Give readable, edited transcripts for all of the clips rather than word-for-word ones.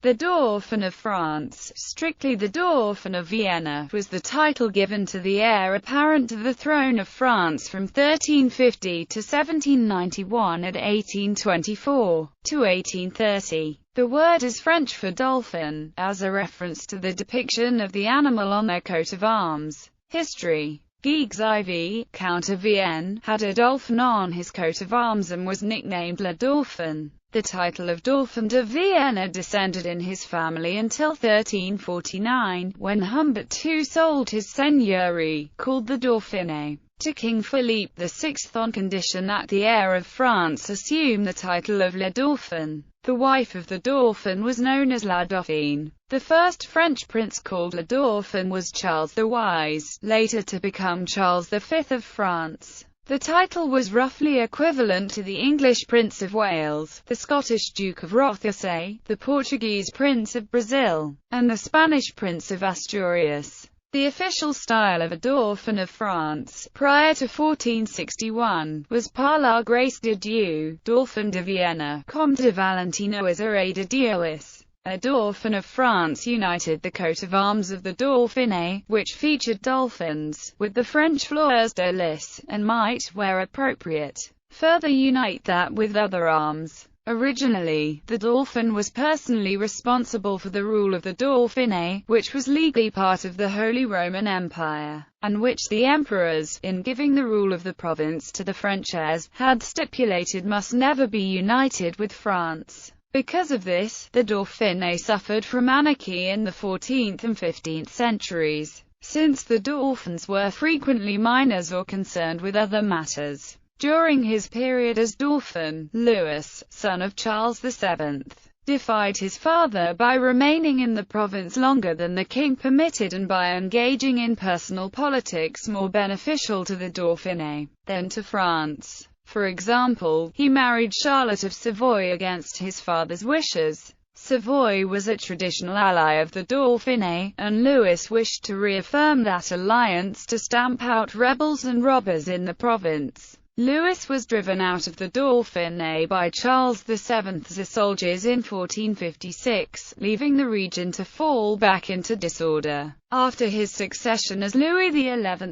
The Dauphin of France, strictly the Dauphin of Vienna, was the title given to the heir apparent to the throne of France from 1350 to 1791 and 1824 to 1830. The word is French for dolphin, as a reference to the depiction of the animal on their coat of arms. History. Guigues IV, Count of Vienne, had a dolphin on his coat of arms and was nicknamed Le Dauphin. The title of Dauphin de Vienna descended in his family until 1349, when Humbert II sold his seigneury, called the Dauphiné, to King Philippe VI on condition that the heir of France assume the title of Le Dauphin. The wife of the Dauphin was known as La Dauphine. The first French prince called Le Dauphin was Charles the Wise, later to become Charles V of France. The title was roughly equivalent to the English Prince of Wales, the Scottish Duke of Rothesay, the Portuguese Prince of Brazil, and the Spanish Prince of Asturias. The official style of a Dauphin of France, prior to 1461, was par la grâce de Dieu, Dauphin de Vienna, Comte de Valentino Isere de Diois. A Dauphin of France united the coat of arms of the Dauphiné, which featured dolphins, with the French fleurs de lis, and might, where appropriate, further unite that with other arms. Originally, the Dauphin was personally responsible for the rule of the Dauphiné, which was legally part of the Holy Roman Empire, and which the emperors, in giving the rule of the province to the French heirs, had stipulated must never be united with France. Because of this, the Dauphiné suffered from anarchy in the 14th and 15th centuries, since the Dauphins were frequently minors or concerned with other matters. During his period as Dauphin, Louis, son of Charles VII, defied his father by remaining in the province longer than the king permitted and by engaging in personal politics more beneficial to the Dauphiné than to France. For example, he married Charlotte of Savoy against his father's wishes. Savoy was a traditional ally of the Dauphiné, and Louis wished to reaffirm that alliance to stamp out rebels and robbers in the province. Louis was driven out of the Dauphiné by Charles VII's soldiers in 1456, leaving the region to fall back into disorder. After his succession as Louis XI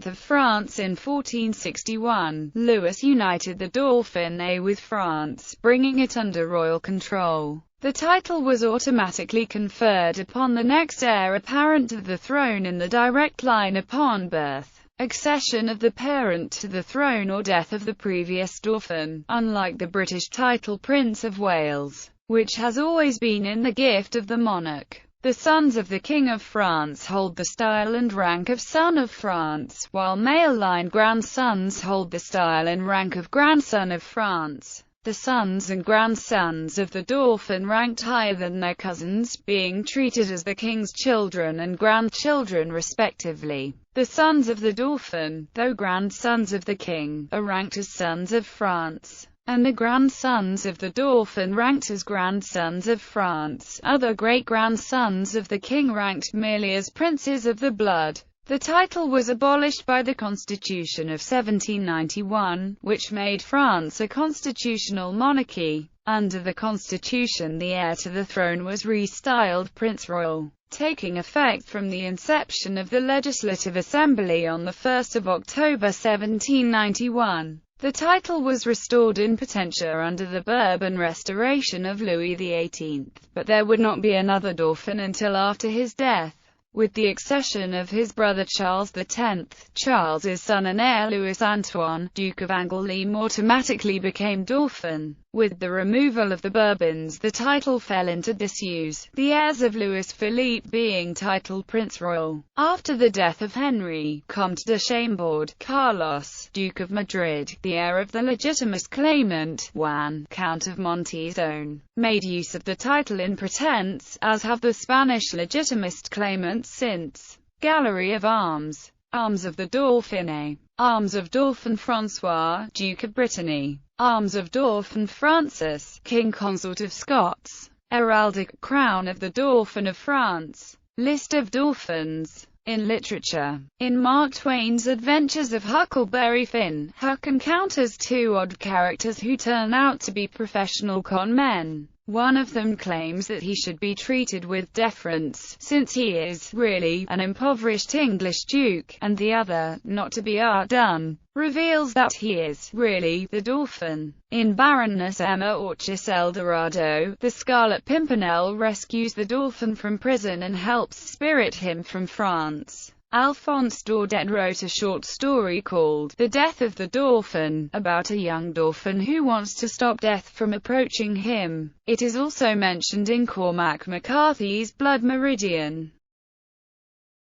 of France in 1461, Louis united the Dauphiné with France, bringing it under royal control. The title was automatically conferred upon the next heir apparent to the throne in the direct line upon birth, accession of the parent to the throne, or death of the previous Dauphin, unlike the British title Prince of Wales, which has always been in the gift of the monarch. The sons of the King of France hold the style and rank of Son of France, while male line grandsons hold the style and rank of Grandson of France. The sons and grandsons of the Dauphin ranked higher than their cousins, being treated as the king's children and grandchildren respectively. The sons of the Dauphin, though grandsons of the king, are ranked as sons of France, and the grandsons of the Dauphin ranked as grandsons of France. Other great-grandsons of the king ranked merely as princes of the blood. The title was abolished by the Constitution of 1791, which made France a constitutional monarchy. Under the Constitution, the heir to the throne was restyled Prince Royal, taking effect from the inception of the Legislative Assembly on 1 October 1791. The title was restored in potentia under the Bourbon Restoration of Louis XVIII, but there would not be another Dauphin until after his death. With the accession of his brother Charles X, Charles's son and heir Louis Antoine, Duke of Angoulême, automatically became Dauphin. With the removal of the Bourbons, the title fell into disuse, the heirs of Louis Philippe being titled Prince Royal. After the death of Henry, Comte de Chambord, Carlos, Duke of Madrid, the heir of the legitimist claimant, Juan, Count of Montezon, made use of the title in pretense, as have the Spanish legitimist claimants since. Gallery of Arms. Arms of the Dauphiné. Arms of Dauphin François, Duke of Brittany. Arms of Dauphin Francis, King Consort of Scots. Heraldic crown of the Dauphin of France. List of Dauphins. In literature. In Mark Twain's Adventures of Huckleberry Finn, Huck encounters two odd characters who turn out to be professional con men. One of them claims that he should be treated with deference, since he is, really, an impoverished English duke, and the other, not to be outdone, reveals that he is, really, the Dauphin. In Baroness Emma Orchis Eldorado, the Scarlet Pimpernel rescues the Dauphin from prison and helps spirit him from France. Alphonse Daudet wrote a short story called The Death of the Dauphin, about a young Dauphin who wants to stop death from approaching him. It is also mentioned in Cormac McCarthy's Blood Meridian.